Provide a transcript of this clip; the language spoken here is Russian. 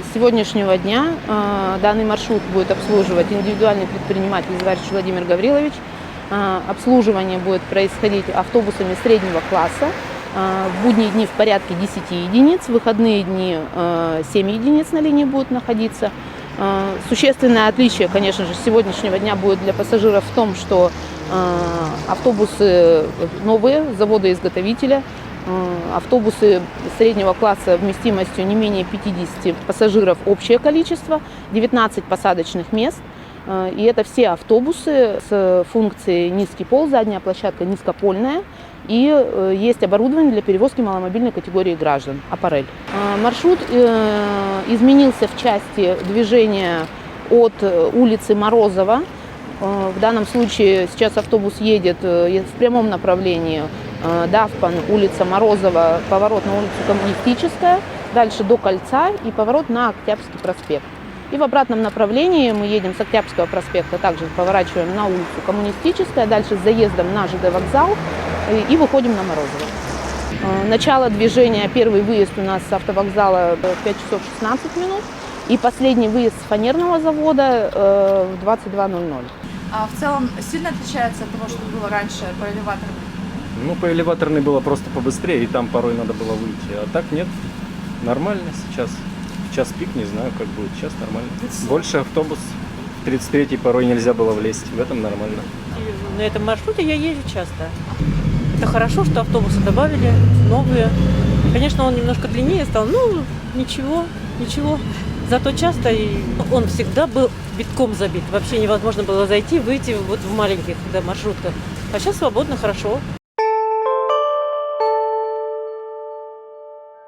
С сегодняшнего дня данный маршрут будет обслуживать индивидуальный предприниматель Зварич Владимир Гаврилович. Обслуживание будет происходить автобусами среднего класса. В будние дни в порядке 10 единиц, в выходные дни 7 единиц на линии будут находиться. Существенное отличие, конечно же, сегодняшнего дня будет для пассажиров в том, что автобусы новые, завода-изготовителя, автобусы среднего класса вместимостью не менее 50 пассажиров общее количество, 19 посадочных мест. И это все автобусы с функцией низкий пол, задняя площадка низкопольная. И есть оборудование для перевозки маломобильной категории граждан, аппарель. Маршрут изменился в части движения от улицы Морозова. В данном случае сейчас автобус едет в прямом направлении Давпан, улица Морозова, поворот на улицу Коммунистическая, дальше до Кольца и поворот на Октябрьский проспект. И в обратном направлении мы едем с Октябрьского проспекта, также поворачиваем на улицу Коммунистическая, дальше с заездом на ЖД вокзал и выходим на Морозово. Начало движения, первый выезд у нас с автовокзала 5 часов 16 минут и последний выезд с фанерного завода в 22:00. А в целом сильно отличается от того, что было раньше по элеваторам? Ну, по элеваторной было просто побыстрее, и там порой надо было выйти. А так нет, нормально сейчас. В час пик, не знаю, как будет. Сейчас нормально. Больше автобус. В 33-й порой нельзя было влезть. В этом нормально. На этом маршруте я езжу часто. Это хорошо, что автобусы добавили, новые. Конечно, он немножко длиннее стал, ну, ничего. Зато часто и он всегда был битком забит. Вообще невозможно было зайти, выйти вот в маленьких маршрутках. А сейчас свободно, хорошо.